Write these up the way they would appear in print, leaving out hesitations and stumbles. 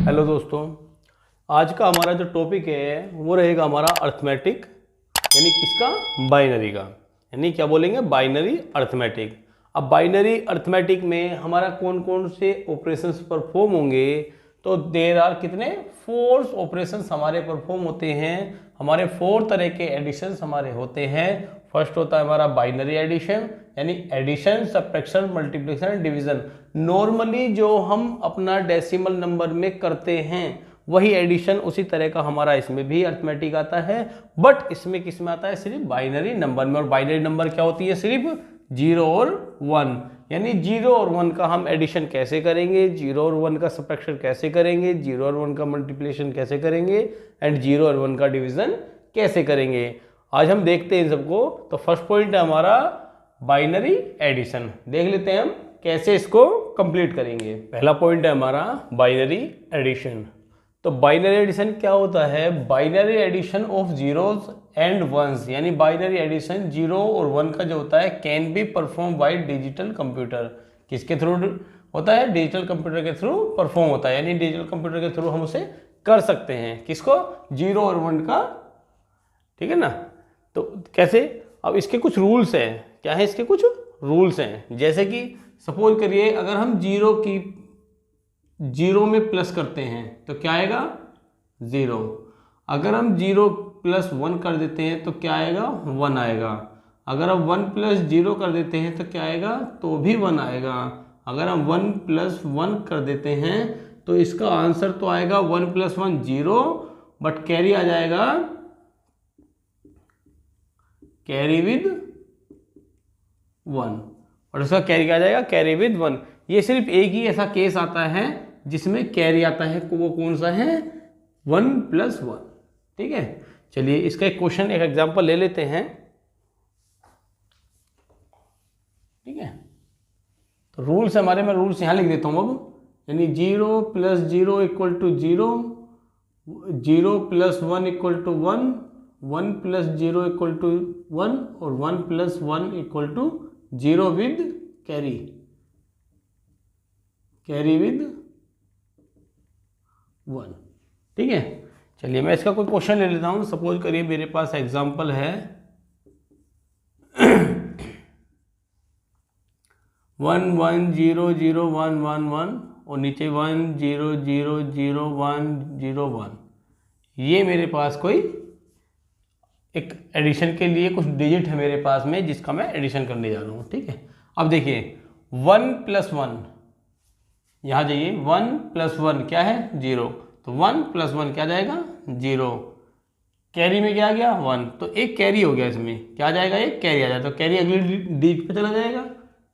Hello दोस्तों, आज का हमारा जो टॉपिक है वो रहेगा हमारा अर्थमेटिक, यानी किसका? बाइनरी का। यानी क्या बोलेंगे? Binary arithmetic. अब बाइनरी अर्थमेटिक में हमारा कौन कौन से ऑपरेशंस परफॉर्म होंगे? तो देयर आर कितने? 4 ऑपरेशंस हमारे परफॉर्म होते हैं। हमारे 4 तरह के एडिशंस हमारे होते हैं। फर्स्ट होता है हमारा बाइनरी एडिशन, यानी addition, subtraction, multiplication, division. Normally जो हम अपना डेसिमल नंबर में करते हैं वही एडिशन उसी तरह का हमारा इसमें भी अर्थमेटिक आता है, बट इसमें किस में आता है? सिर्फ बाइनरी नंबर में। और बाइनरी नंबर क्या होती है? सिर्फ 0 और 1। यानी 0 और 1 का हम एडिशन कैसे करेंगे, 0 और 1 का सब्ट्रैक्शन कैसे करेंगे, 0 और 1 का मल्टीप्लिकेशन कैसे करेंगे, एंड 0 और 1 का डिवीजन कैसे करेंगे, आज हम देखते हैं इन सबको। तो फर्स्ट पॉइंट है हमारा बाइनरी एडिशन। देख लेते हैं हम कैसे इसको कंप्लीट करेंगे। पहला पॉइंट है हमारा बाइनरी एडिशन। तो बाइनरी एडिशन क्या होता है? Binary addition of zeros and ones, यानी बाइनरी एडिशन 0 और 1 का जो होता है can be perform by digital computer. किसके थ्रू होता है? डिजिटल कंप्यूटर के थ्रू परफॉर्म होता है, यानी डिजिटल कंप्यूटर के थ्रू हम उसे कर सकते हैं। किसको? 0 और 1 का, ठीक है ना। तो कैसे? अब इसके कुछ रूल्स हैं। क्या है इसके? कुछ रूल्स हैं। जैसे कि सपोज करिए अगर हम 0 में प्लस करते हैं तो क्या आएगा? 0। अगर हम 0 + 1 कर देते हैं तो क्या आएगा? 1 आएगा। अगर हम 1 + 0 कर देते हैं तो क्या आएगा? तो भी 1 आएगा। अगर हम 1 + 1 कर देते हैं तो इसका आंसर तो आएगा 1 + 1 0, बट कैरी आ जाएगा, कैरी विद 1। और उसका कैरी क्या आ जाएगा? Carry with 1। ये सिर्फ एक ही ऐसा केस आता है जिसमें कैरी आता है, वो कौन सा है? 1 + 1। ठीक है, चलिए इसका एक क्वेश्चन, एक एग्जांपल ले लेते हैं। ठीक है, तो रूल्स हमारे, मैं रूल्स यहां लिख देता हूं अब। यानी 0 + 0 = 0, 0 + 1 = 1, 1 + 0 = 1, और 1 + 1 = 0 विद कैरी, कैरी विद 1। ठीक है, चलिए मैं इसका कोई क्वेश्चन ले लेता हूं। सपोज करिए मेरे पास एग्जांपल है 1 1 0 0 1 1 1 और नीचे 1 0 0 0 1 0 1। ये मेरे पास कोई एक एडिशन के लिए कुछ डिजिट है मेरे पास में जिसका मैं एडिशन करने जा रहा हूँ। ठीक है, अब देखिए 1 + 1, यहाँ जाइए, 1 + 1 क्या है? 0। तो 1 + 1 क्या जाएगा? 0। कैरी में क्या आ गया? 1। तो एक कैरी हो गया, इसमें क्या आ जाएगा? एक कैरी आ जाएगा। तो कैरी अगली डिजिट पे चला जाएगा।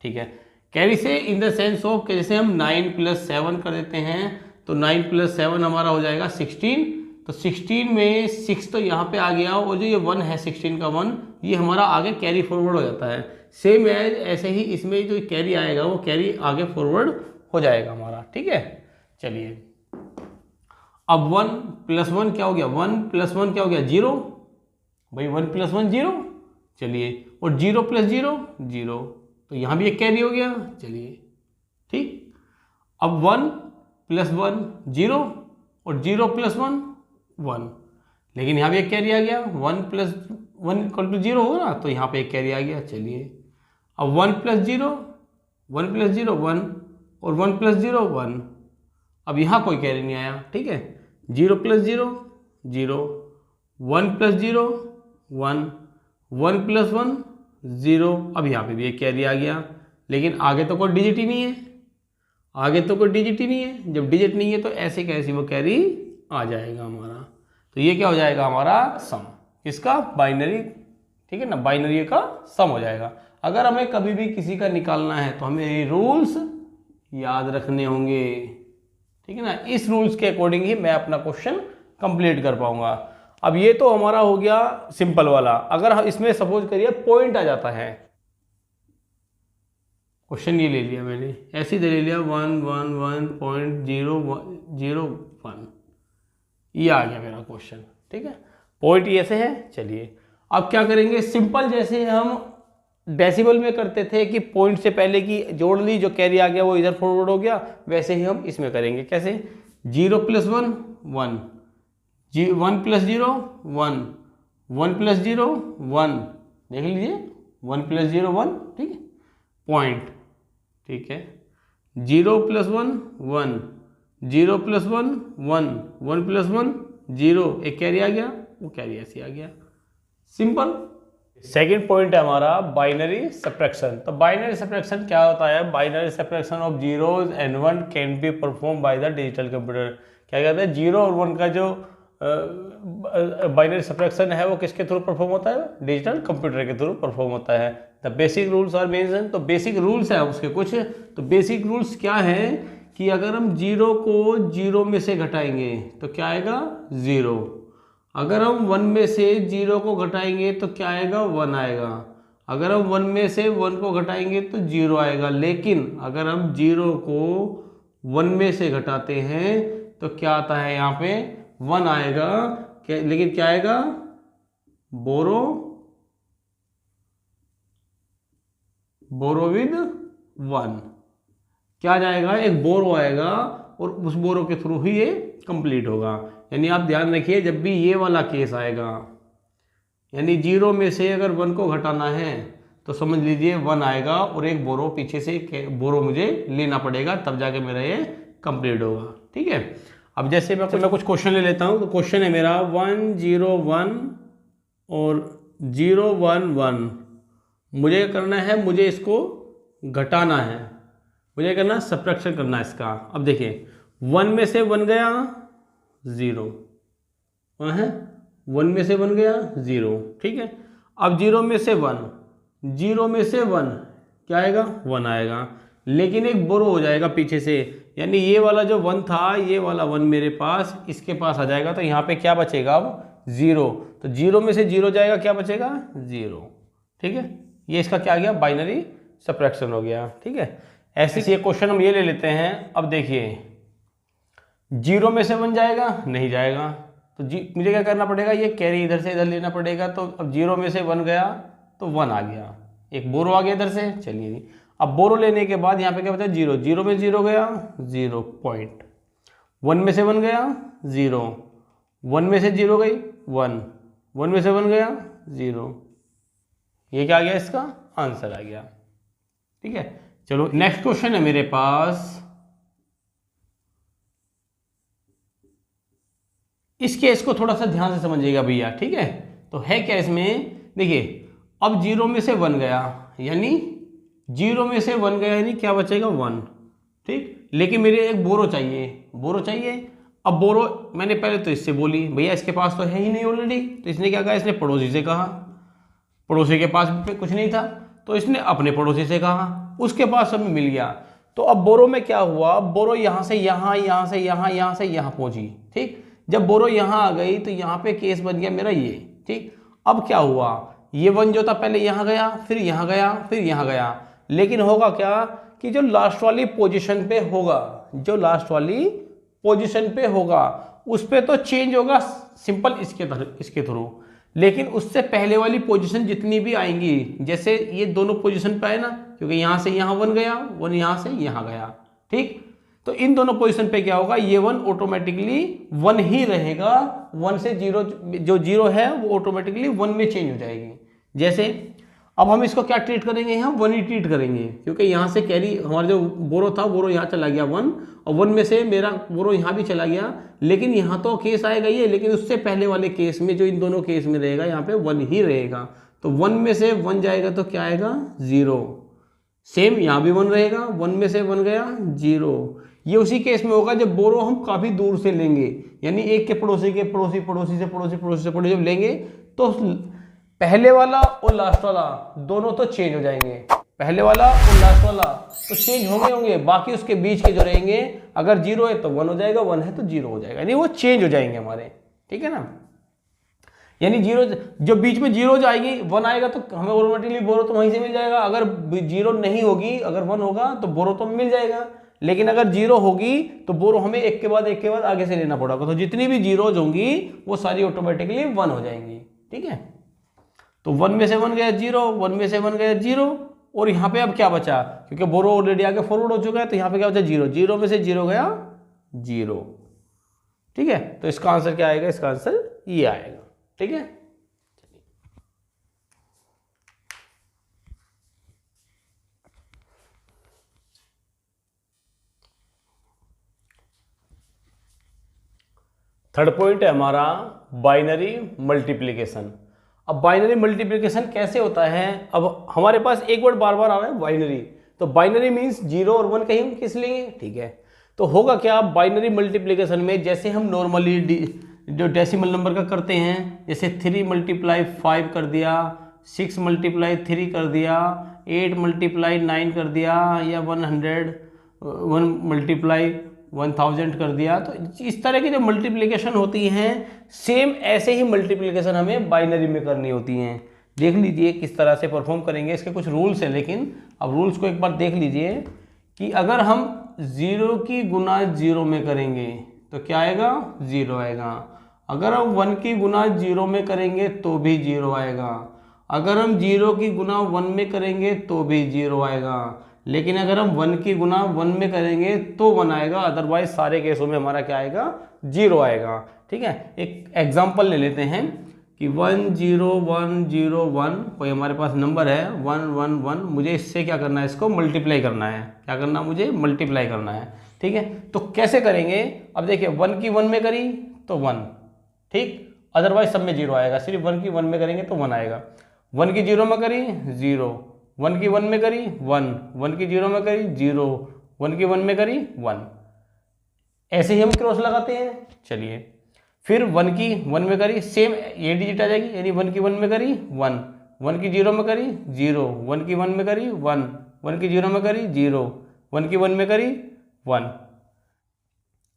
ठीक है, कैरी से इन द सेंस ऑफ कि जैसे हम 9 + 7 कर देते हैं तो 9 + 7 हमारा हो जाएगा 16। तो 16 में 6 तो यहाँ पे आ गया, और जो ये 1 है 16 का 1, ये हमारा आगे कैरी फॉरवर्ड हो जाता है। सेम एज ऐसे ही इसमें जो कैरी आएगा वो कैरी आगे फॉरवर्ड हो जाएगा हमारा। ठीक है, चलिए अब 1 + 1 क्या हो गया? 1 + 1 क्या हो गया? 0। भाई 1 + 1 0। चलिए, और 0 + 0 0, तो यहाँ भी एक कैरी हो गया। चलिए ठीक, अब 1 + 1 0 और 0 + 1 1, लेकिन यहाँ भी एक कैरी आ गया। 1 + 1 = 0 हो ना, तो यहाँ पे एक कैरी आ गया। चलिए अब 1 + 0 1 + 0 1 और 1 + 0 1, अब यहाँ कोई कैरी नहीं आया। ठीक है, 0 + 0 0, 1 + 0 1, 1 + 1 0, अब यहाँ पे भी एक कैरी आ गया, लेकिन आगे तो कोई डिजिट ही नहीं है। आगे तो कोई डिजिट ही नहीं है। जब डिजिट नहीं है तो ऐसे कैसे वो कैरी आ जाएगा हमारा। तो ये क्या हो जाएगा? हमारा सम। किसका? बाइनरी। ठीक है ना, बाइनरी का सम हो जाएगा। अगर हमें कभी भी किसी का निकालना है तो हमें ये रूल्स याद रखने होंगे। ठीक है ना, इस रूल्स के अकॉर्डिंग ही मैं अपना क्वेश्चन कंप्लीट कर पाऊंगा। अब ये तो हमारा हो गया सिंपल वाला। अगर इसमें सपोज करिए पॉइंट आ जाता है, क्वेश्चन ये ले लिया मैंने, ऐसे ही ले लिया 1 1 1.001, ये आ गया मेरा क्वेश्चन। ठीक है, पॉइंट ये ऐसे है। चलिए अब क्या करेंगे? सिंपल जैसे हम डेसिमल में करते थे कि पॉइंट से पहले की जोड़ ली, जो कैरी आ गया वो इधर फॉरवर्ड हो गया, वैसे ही हम इसमें करेंगे। कैसे? 0 प्लस 1 1, 1 प्लस 0 1, 1 प्लस 0 1, देख लीजिए 1 प्लस 0 1, ठीक है, पॉइंट, ठीक है, 0 प्लस 1 1, 0 प्लस 1 1, 1 प्लस 1 0, एक कैरी आ गया, वो कैरी ऐसे आ गया, सिंपल। सेकेंड पॉइंट है हमारा बाइनरी सब्ट्रैक्शन। तो बाइनरी सब्ट्रैक्शन क्या होता है? Binary subtraction of zeros and 1 can be perform by the digital computer. क्या कहते हैं? 0 और 1 का जो बाइनरी सब्ट्रैक्शन है वो किसके थ्रू परफॉर्म होता है? डिजिटल कंप्यूटर के थ्रू परफॉर्म होता है। The basic rules are mention. तो बेसिक रूल्स है उसके कुछ। तो बेसिक रूल्स क्या है कि अगर हम 0 को 0 में से घटाएंगे तो क्या आएगा? 0। अगर हम 1 में से 0 को घटाएंगे तो क्या आएगा? 1 आएगा। अगर हम 1 में से 1 को घटाएंगे तो 0 आएगा। लेकिन अगर हम 0 को 1 में से घटाते हैं तो क्या आता है? यहाँ पे 1 आएगा। लेकिन क्या आएगा? बोरो विद 1 क्या जाएगा? एक बोरो आएगा और उस बोरो के थ्रू ही ये कंप्लीट होगा। यानी आप ध्यान रखिए, जब भी ये वाला केस आएगा, यानी 0 में से अगर 1 को घटाना है तो समझ लीजिए 1 आएगा और एक बोरो पीछे से बोरो मुझे लेना पड़ेगा, तब जाके मेरा ये कंप्लीट होगा। ठीक है। अब जैसे मैं कुछ क्वेश्चन ले लेता हूँ। तो क्वेश्चन है मेरा 1 0 1 और 0 1 1। मुझे करना है, मुझे इसको घटाना है, मुझे करना सब्ट्रैक्शन करना है इसका। अब देखिए 1 में से 1 गया 0, है 1 में से 1 गया 0, ठीक है। अब 0 में से 1, 0 में से 1 क्या आएगा? 1 आएगा। लेकिन एक बोरो हो जाएगा पीछे से, यानी ये वाला जो 1 था, ये वाला 1 मेरे पास इसके पास आ जाएगा। तो यहाँ पे क्या बचेगा? अब 0। तो 0 में से 0 जाएगा, क्या बचेगा? 0। ठीक है, ये इसका क्या गया? बाइनरी सब्ट्रैक्शन हो गया। ठीक है। ऐसे ये क्वेश्चन हम ये ले लेते हैं। अब देखिए 0 में से 1 जाएगा? नहीं जाएगा। तो मुझे क्या करना पड़ेगा? ये कैरी इधर से इधर लेना पड़ेगा। तो अब 0 में से 1 गया तो 1 आ गया, एक बोरो आ गया इधर से। चलिए अब बोरो लेने के बाद यहाँ पे क्या बचा? 0। 0 में 0 गया 0 पॉइंट। 1 में से 1 गया 0, 1 में से 0 गई 1, 1 में से 1 गया 0। ये क्या आ गया? इसका आंसर आ गया। ठीक है। चलो नेक्स्ट क्वेश्चन है मेरे पास। इस केस को थोड़ा सा ध्यान से समझिएगा भैया। ठीक है। तो है क्या इसमें? देखिए अब 0 में से 1 गया, यानी 0 में से 1 गया, यानी क्या बचेगा? 1। ठीक। लेकिन मेरे एक बोरो चाहिए, बोरो चाहिए। अब बोरो मैंने पहले तो इससे बोली, भैया इसके पास तो है ही नहीं ऑलरेडी। तो इसने क्या कहा? इसने पड़ोसी से कहा। पड़ोसी के पास भी कुछ नहीं था, तो इसने अपने पड़ोसी से कहा, उसके पास सब मिल गया। तो अब बोरो में क्या हुआ? बोरो यहाँ से यहाँ, यहाँ से यहाँ, यहाँ से यहाँ पहुंची। ठीक। जब बोरो यहाँ आ गई तो यहाँ पे केस बन गया मेरा ये। ठीक। अब क्या हुआ? ये 1 जो था पहले यहाँ गया, फिर यहाँ गया, फिर यहाँ गया। लेकिन होगा क्या कि जो लास्ट वाली पोजीशन पे होगा, जो लास्ट वाली पोजीशन पे होगा उस पे तो चेंज होगा सिंपल इसके थ्रू। लेकिन उससे पहले वाली पोजीशन जितनी भी आएंगी, जैसे ये दोनों पोजीशन पे आए ना, क्योंकि यहाँ से यहाँ 1 गया, 1 यहाँ से यहाँ गया। ठीक। तो इन दोनों पोजीशन पे क्या होगा? ये 1 ऑटोमेटिकली 1 ही रहेगा। 1 से 0 जो 0 है वो ऑटोमेटिकली 1 में चेंज हो जाएगी। जैसे अब हम इसको क्या ट्रीट करेंगे? यहाँ 1 ही ट्रीट करेंगे, क्योंकि यहाँ से कैरी हमारा जो बोरो था, बोरो यहाँ चला गया 1, और 1 में से मेरा बोरो यहाँ भी चला गया। लेकिन यहाँ तो केस आएगा ये, लेकिन उससे पहले वाले केस में जो इन दोनों केस में रहेगा, यहाँ पे 1 ही रहेगा। तो 1 में से 1 जाएगा तो क्या आएगा? 0। सेम यहाँ भी 1 रहेगा, 1 में से 1 गया 0। ये उसी केस में होगा जब बोरो हम काफ़ी दूर से लेंगे, यानी एक के पड़ोसी के पड़ोसी, पड़ोसी से पड़ोसी, पड़ोसी से पड़ोसी जब लेंगे तो पहले वाला और लास्ट वाला दोनों तो चेंज हो जाएंगे। पहले वाला और लास्ट वाला तो चेंज होंगे, बाकी उसके बीच के जो रहेंगे, अगर 0 है तो 1 हो जाएगा, 1 है तो 0 हो जाएगा, यानी वो चेंज हो जाएंगे हमारे। ठीक है ना। यानी 0 जो बीच में 0 जाएगी, 1 आएगा तो हमें ऑटोमेटिकली बोरो तो वहीं से मिल जाएगा। अगर 0 नहीं होगी, अगर 1 होगा तो बोरो तो मिल जाएगा। लेकिन अगर 0 होगी तो बोरो हमें एक के बाद आगे से लेना पड़ेगा। तो जितनी भी 0 होंगी वो सारी ऑटोमेटिकली 1 हो जाएंगी। ठीक है। तो 1 में से 1 गया 0, 1 में से 1 गया 0, और यहाँ पे अब क्या बचा? क्योंकि बोरो ऑलरेडी आगे फॉरवर्ड हो चुका है, तो यहाँ पे क्या बचा? 0। 0 में से 0 गया 0। ठीक है, तो इसका आंसर क्या आएगा, इसका आंसर ये आएगा। ठीक है, थर्ड पॉइंट है हमारा बाइनरी मल्टीप्लिकेशन। अब बाइनरी मल्टीप्लिकेशन कैसे होता है, अब हमारे पास एक वर्ड बार बार आ रहा है बाइनरी, तो बाइनरी मीन्स 0 और 1 कहीं हम किस लेंगे, ठीक है। तो होगा क्या बाइनरी मल्टीप्लिकेशन में, जैसे हम नॉर्मली जो डेसिमल नंबर का करते हैं, जैसे 3 × 5 कर दिया, 6 × 3 कर दिया, 8 × 9 कर दिया, या 1 × 1000 कर दिया, तो इस तरह की जो मल्टीप्लिकेशन होती हैं सेम ऐसे ही मल्टीप्लिकेशन हमें बाइनरी में करनी होती हैं। देख लीजिए किस तरह से परफॉर्म करेंगे, इसके कुछ रूल्स हैं, लेकिन अब रूल्स को एक बार देख लीजिए कि अगर हम 0 की गुना 0 में करेंगे तो क्या आएगा, 0 आएगा। अगर हम 1 की गुना 0 में करेंगे तो भी 0 आएगा। अगर हम 0 की गुना 1 में करेंगे तो भी 0 आएगा। लेकिन अगर हम 1 की गुना 1 में करेंगे तो 1 आएगा, अदरवाइज सारे केसों में हमारा क्या आएगा, 0 आएगा। ठीक है, एक एग्जांपल ले लेते हैं कि 1 0 1 0 1 कोई हमारे पास नंबर है 1 1 1, मुझे इससे क्या करना है, इसको मल्टीप्लाई करना है। क्या करना, मुझे मल्टीप्लाई करना है। ठीक है, तो कैसे करेंगे, अब देखिए 1 की 1 में करी तो 1, ठीक, अदरवाइज सब में 0 आएगा। सिर्फ 1 की 1 में करेंगे तो 1 आएगा। 1 की 0 में करी 0, 1 की 1 में करी 1, 1 की 0 में करी 0, 1 की 1 में करी 1, ऐसे ही हम क्रॉस लगाते हैं। चलिए फिर 1 की 1 में करी, सेम ये डिजिट आ जाएगी, यानी 1 की 1 में करी 1, 1 की 0 में करी 0, 1 की 1 में करी 1, 1 की 0 में करी 0, 1 की 1 में करी 1,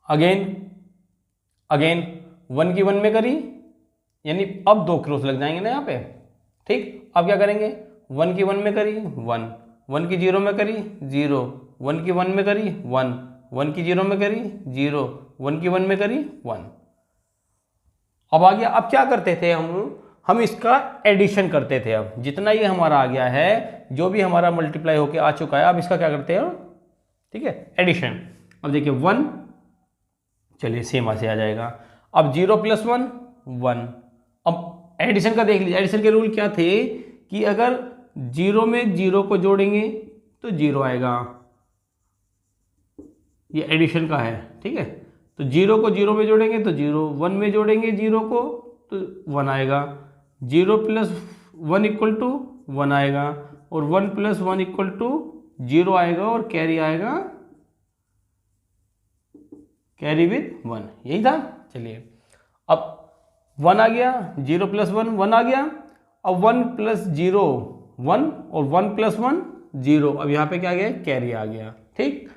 अगेन 1 की 1 में करी, यानी अब 2 क्रॉस लग जाएंगे ना यहाँ पे। ठीक, अब क्या करेंगे, 1 की 1 में करी 1, 1 की 0 में करी 0, 1 की 1 में करी 1, 1 की 0 में करी 0, 1 की 1 में करी 1। अब आ गया, अब क्या करते थे हम इसका एडिशन करते थे। अब जितना ये हमारा आ गया है, जो भी हमारा मल्टीप्लाई होके आ चुका है, अब इसका क्या करते हैं, ठीक है, एडिशन। अब देखिए 1, चलिए सेम ऐसे आ जाएगा। अब 0 + 1 1। अब एडिशन का देख लीजिए, एडिशन के रूल क्या थे कि अगर 0 में 0 को जोड़ेंगे तो 0 आएगा, ये एडिशन का है। ठीक है, तो 0 को 0 में जोड़ेंगे तो 0, 1 में जोड़ेंगे 0 को तो 1 आएगा, 0 + 1 = 1 आएगा, और 1 + 1 = 0 आएगा, और कैरी आएगा, कैरी विथ 1, यही था। चलिए अब 1 आ गया, 0 + 1 1 आ गया, अब 1 + 0 1, और 1 + 1 0, अब यहाँ पे क्या आ गया, कैरी आ गया। ठीक,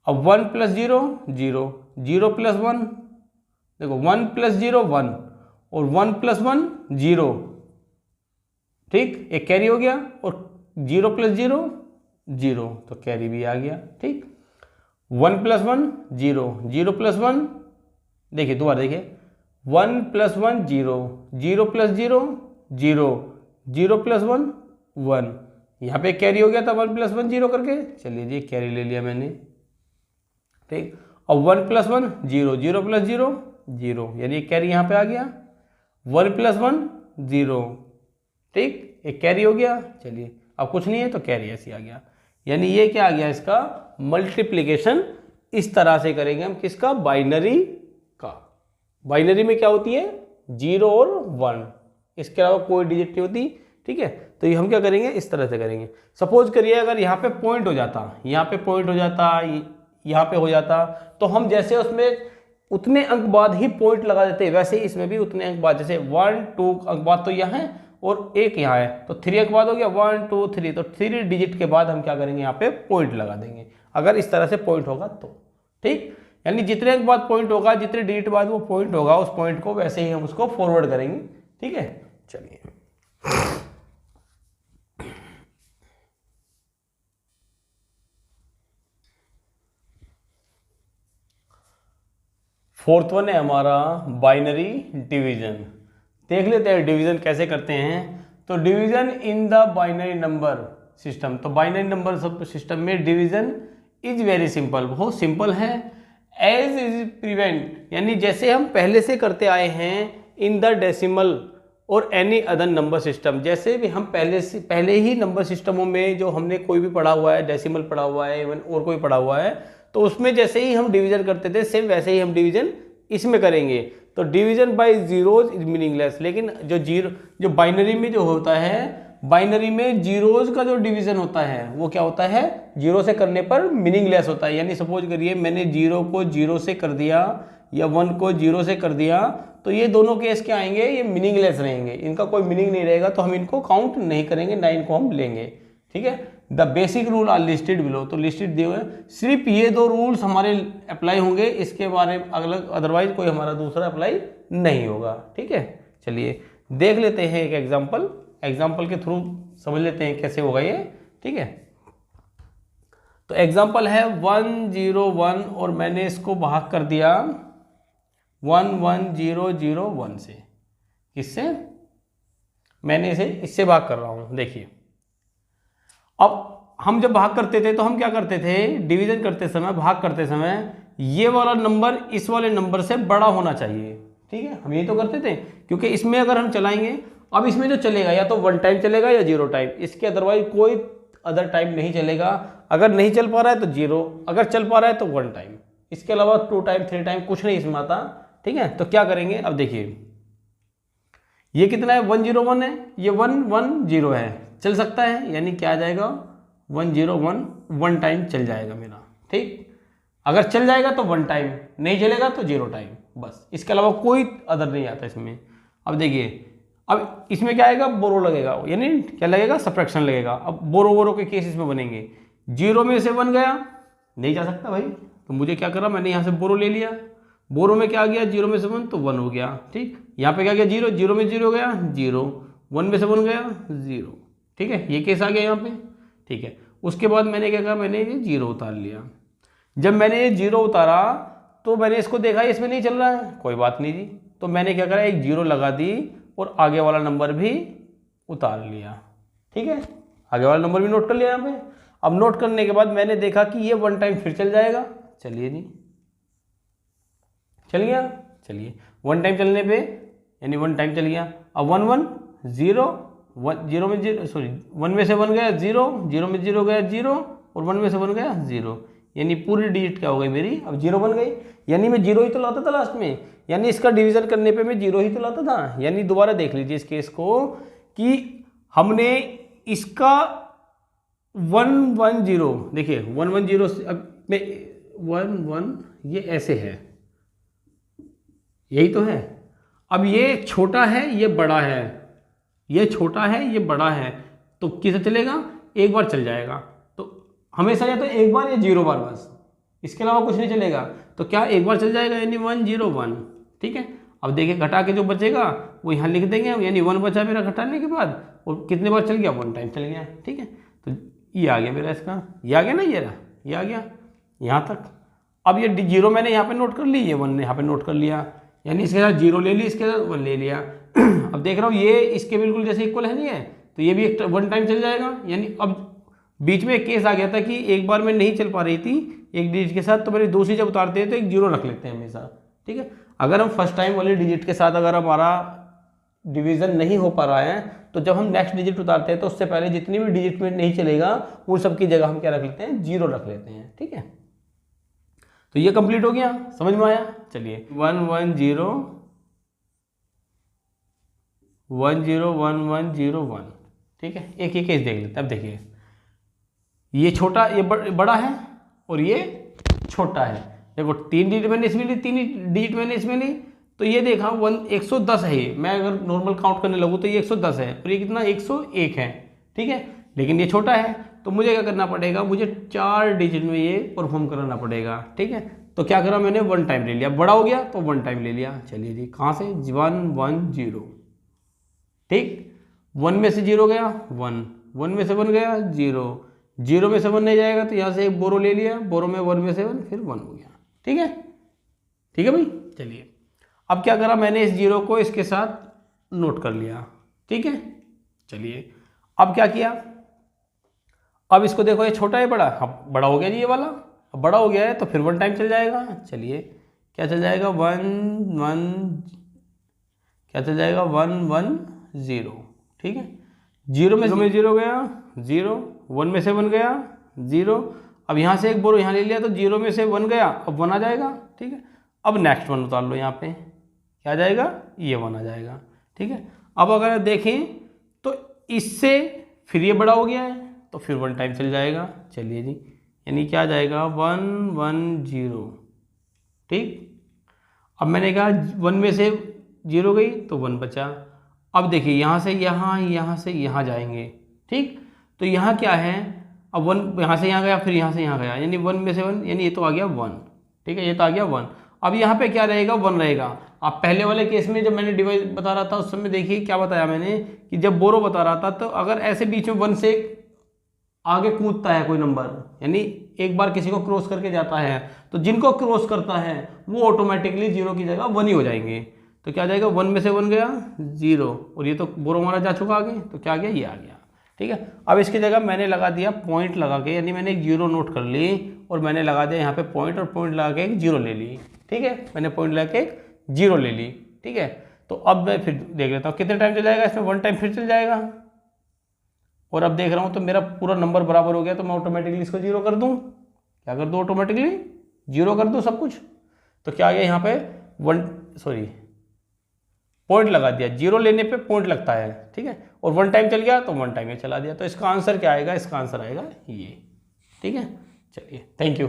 अब 1 + 0 0, 0 + 1, देखो 1 + 0 1, और 1 + 1 0, ठीक, एक कैरी हो गया, और 0 + 0 0, तो कैरी भी आ गया। ठीक, 1 + 1 0, 0 + 1, देखिए दोबारा देखिए 1 + 1 0, 0 + 0 0, 0 + 1 1, यहाँ पे कैरी हो गया था 1 + 1 0 करके। चलिए जी कैरी ले लिया मैंने। ठीक, अब 1 + 1 0, 0 + 0 0, यानी कैरी यहाँ पे आ गया, 1 + 1 0, ठीक, एक कैरी हो गया। चलिए अब कुछ नहीं है तो कैरी ऐसे आ गया, यानी ये क्या आ गया, इसका मल्टीप्लिकेशन इस तरह से करेंगे हम, किसका, बाइनरी का। बाइनरी में क्या होती है, 0 और 1, इसके अलावा कोई डिजिट नहीं होती। ठीक है, तो ये हम क्या करेंगे, इस तरह से करेंगे। सपोज करिए अगर यहाँ पे पॉइंट हो जाता, यहाँ पे पॉइंट हो जाता, यहाँ पे हो जाता, तो हम जैसे उसमें उतने अंक बाद ही पॉइंट लगा देते, वैसे ही इसमें भी उतने अंक बाद, जैसे 1 2 अंक बाद तो यहाँ है और 1 यहाँ है, तो 3 अंक बाद हो गया 1 2 3, तो 3 डिजिट के बाद हम क्या करेंगे, यहाँ पे पॉइंट लगा देंगे, अगर इस तरह से पॉइंट होगा तो। ठीक, यानी जितने अंक बाद पॉइंट होगा, जितने डिजिट बाद वो पॉइंट होगा, उस पॉइंट को वैसे ही हम उसको फॉरवर्ड करेंगे। ठीक है, चलिए फोर्थ वन है हमारा बाइनरी डिवीजन। देख लेते हैं डिवीजन कैसे करते हैं। तो division in the binary number system, तो बाइनरी नंबर सब सिस्टम में डिवीजन इज वेरी सिंपल, बहुत सिंपल है। एज इज प्रिवेंट, यानी जैसे हम पहले से करते आए हैं इन द डेसिमल और एनी अदर नंबर सिस्टम, जैसे भी हम पहले ही नंबर सिस्टमों में जो हमने कोई भी पढ़ा हुआ है, डेसिमल पढ़ा हुआ है, इवन और कोई पढ़ा हुआ है, तो उसमें जैसे ही हम डिवीजन करते थे सेम वैसे ही हम डिवीजन इसमें करेंगे। तो division bye zeros is meaningless, लेकिन जो बाइनरी में जो होता है, बाइनरी में जीरोज का जो डिवीजन होता है वो क्या होता है, जीरो से करने पर मीनिंगलेस होता है। यानी सपोज करिए मैंने जीरो को जीरो से कर दिया या 1 को जीरो से कर दिया, तो ये दोनों केस क्या आएंगे, ये मीनिंगलेस रहेंगे, इनका कोई मीनिंग नहीं रहेगा, तो हम इनको काउंट नहीं करेंगे, ना इनको हम लेंगे। ठीक है, the basic rule are listed below, तो लिस्टेड दिए हुए सिर्फ ये 2 रूल्स हमारे अप्लाई होंगे, इसके बारे में अलग अदरवाइज कोई हमारा दूसरा अप्लाई नहीं होगा। ठीक है, चलिए देख लेते हैं एक एग्जाम्पल के थ्रू समझ लेते हैं कैसे होगा ये। ठीक है, तो एग्जाम्पल है 101 और मैंने इसको भाग कर दिया 11001 से। किससे, मैंने इसे इससे भाग कर रहा हूं। देखिए अब हम जब भाग करते थे तो हम क्या करते थे, डिवीजन करते समय, भाग करते समय ये वाला नंबर इस वाले नंबर से बड़ा होना चाहिए। ठीक है, हम ये तो करते थे, क्योंकि इसमें अगर हम चलाएंगे, अब इसमें जो चलेगा या तो 1 टाइम चलेगा या 0 टाइम, इसके अदरवाइज कोई अदर टाइम नहीं चलेगा। अगर नहीं चल पा रहा है तो 0, अगर चल पा रहा है तो 1 टाइम, इसके अलावा 2 टाइम 3 टाइम कुछ नहीं इसमें आता। ठीक है, तो क्या करेंगे, अब देखिए ये कितना है, 101 है, ये 110 है, चल सकता है, यानी क्या आ जाएगा 101 1 टाइम चल जाएगा मेरा। ठीक, अगर चल जाएगा तो 1 टाइम, नहीं चलेगा तो 0 टाइम, बस, इसके अलावा कोई अदर नहीं आता इसमें। अब देखिए अब इसमें क्या आएगा, बोरो लगेगा, यानी क्या लगेगा, सबट्रैक्शन लगेगा। अब बोरो के केस इसमें बनेंगे, 0 में से 1 गया, नहीं जा सकता भाई, तो मुझे क्या करा, मैंने यहाँ से बोरो ले लिया, बोरो में क्या आ गया, 0 में से 1 तो 1 हो गया। ठीक, यहाँ पे क्या गया, 0 में 0 गया 0, 1 में से 1 गया 0। ठीक है, ये केस आ गया यहाँ पे। ठीक है, उसके बाद मैंने क्या कहा, मैंने ये 0 उतार लिया। जब मैंने ये 0 उतारा तो मैंने इसको देखा इसमें नहीं चल रहा है, कोई बात नहीं जी, तो मैंने क्या करा, एक 0 लगा दी और आगे वाला नंबर भी उतार लिया। ठीक है, आगे वाला नंबर भी नोट कर लिया यहाँ पे। अब नोट करने के बाद मैंने देखा कि ये 1 टाइम फिर चल जाएगा, चलिए जी चल गया, चलिए 1 टाइम चलने पे यानी 1 टाइम चल गया। अब 1 1 0 0 में 0 सॉरी 1 में से 1 गया 0, 0 में 0 गया 0 और 1 में से 1 गया 0, यानी पूरी डिजिट क्या हो गई मेरी, अब 0 बन गई, यानी मैं 0 ही तो लाता था लास्ट में, यानी इसका डिवीजन करने पे मैं 0 ही तो लाता था। यानी दोबारा देख लीजिए इस केस को कि हमने इसका 110, देखिए 110 से अब मैं 1 ये ऐसे है, यही तो है। अब ये छोटा है ये बड़ा है, ये छोटा है ये बड़ा है, तो किसे चलेगा, एक बार चल जाएगा, तो हमेशा या तो एक बार या 0 बार, बस, इसके अलावा कुछ नहीं चलेगा। तो क्या एक बार चल जाएगा, यानी 101। ठीक है, अब देखिए घटा के जो बचेगा वो यहाँ लिख देंगे, यानी 1 बचा मेरा घटाने के बाद, और कितने बार चल गया, 1 टाइम चल गया। ठीक है, तो ये आ गया मेरा, इसका ये आ गया ना, ये रहा, ये आ गया यहाँ तक। अब ये 0 मैंने यहाँ पे नोट कर ली, ये 1 ने यहाँ पे नोट कर लिया, यानी इसके साथ 0 ले ली, इसके साथ 1 ले लिया। अब देख रहा हूँ ये इसके बिल्कुल जैसे इक्वल है नहीं है, तो ये भी 1 टाइम चल जाएगा। यानी अब बीच में एक केस आ गया था कि एक बार में नहीं चल पा रही थी एक डिजिट के साथ, तो मेरी दूसरी जब उतारते हैं तो एक 0 रख लेते हैं हमेशा। ठीक है, अगर हम फर्स्ट टाइम वाले डिजिट के साथ अगर हमारा डिवीजन नहीं हो पा रहा है, तो जब हम नेक्स्ट डिजिट उतारते हैं तो उससे पहले जितनी भी डिजिट में नहीं चलेगा उन सब की जगह हम क्या रख लेते हैं, 0 रख लेते हैं। ठीक है, तो ये कंप्लीट हो गया, समझ में आया। चलिए 1101101 ठीक है, एक केस देख लेते हैं। अब देखिए ये छोटा, ये बड़ा है और ये छोटा है। देखो 3 डिजिट मैंने इसमें ली, 3 डिजिट मैंने इसमें ली, तो ये देखा 110 है ये, मैं अगर नॉर्मल काउंट करने लगूँ तो ये 110 है, और ये कितना 101 है। ठीक है, लेकिन ये छोटा है, तो मुझे क्या करना पड़ेगा, मुझे 4 डिजिट में ये परफॉर्म कराना पड़ेगा। ठीक है, तो क्या करा मैंने, 1 टाइम ले लिया, बड़ा हो गया तो 1 टाइम ले लिया। चलिए जी, कहाँ से, 110। ठीक, 1 में से 0 गया 1, 1 में से 1 गया 0, 0 में से 1 नहीं जाएगा, तो यहाँ से एक बोरो ले लिया, बोरो में 1 में से 1 फिर 1 हो गया। ठीक है, ठीक है भाई। चलिए अब क्या करा मैंने, इस 0 को इसके साथ नोट कर लिया। ठीक है, चलिए अब क्या किया, अब इसको देखो ये छोटा है बड़ा, अब बड़ा हो गया जी ये वाला, अब बड़ा हो गया है तो फिर 1 टाइम चल जाएगा। चलिए क्या चल जाएगा, 1 1, क्या चल जाएगा 1 1 0, ठीक है। 0 में 0 गया 0, 1 में से 1 गया 0, अब यहाँ से एक बोरो यहाँ ले लिया तो 0 में से 1 गया, अब 1 आ जाएगा, ठीक है। अब नेक्स्ट 1 उतार लो, यहाँ पे क्या आ जाएगा, ये 1 आ जाएगा, ठीक है। अब अगर देखें तो इससे फिर ये बड़ा हो गया है तो फिर 1 टाइम चल जाएगा। चलिए जी, यानी क्या आ जाएगा 1 1 0, ठीक। अब मैंने कहा 1 में से 0 गई तो 1 बचा। अब देखिए यहाँ से यहाँ, यहाँ से यहाँ जाएंगे, ठीक। तो यहाँ क्या है, अब 1 यहाँ से यहाँ गया, फिर यहाँ से यहाँ गया, यानी 1 में से 1, यानी ये तो आ गया 1, ठीक है, ये तो आ गया 1। अब यहाँ पे क्या रहेगा, 1 रहेगा। आप पहले वाले केस में जब मैंने डिवाइस बता रहा था उस समय देखिए क्या बताया मैंने कि जब बोरो बता रहा था तो अगर ऐसे बीच में 1 से आगे कूदता है कोई नंबर, यानी एक बार किसी को क्रॉस करके जाता है, तो जिनको क्रॉस करता है वो ऑटोमेटिकली 0 की जगह 1 ही हो जाएंगे। तो क्या जाएगा, 1 में से 1 गया 0, और ये तो बोरो हमारा जा चुका आगे, तो क्या आ गया, ये आ गया, ठीक है। अब इसकी जगह मैंने लगा दिया पॉइंट लगा के, यानी मैंने एक 0 नोट कर ली और मैंने लगा दिया यहाँ पे पॉइंट, और पॉइंट लगा के एक 0 ले ली, ठीक है। मैंने पॉइंट लगा के एक 0 ले ली, ठीक है। तो अब मैं फिर देख लेता हूँ कितने टाइम चल जाएगा, इसमें 1 टाइम फिर चल जाएगा। और अब देख रहा हूँ तो मेरा पूरा नंबर बराबर हो गया, तो मैं ऑटोमेटिकली इसको 0 कर दूँ, क्या कर दूँ, ऑटोमेटिकली 0 कर दूँ सब कुछ। तो क्या आ गया यहाँ पे पॉइंट लगा दिया, 0 लेने पे पॉइंट लगता है, ठीक है। और 1 टाइम चल गया तो 1 टाइम ये चला दिया। तो इसका आंसर क्या आएगा, इसका आंसर आएगा ये, ठीक है। चलिए, थैंक यू।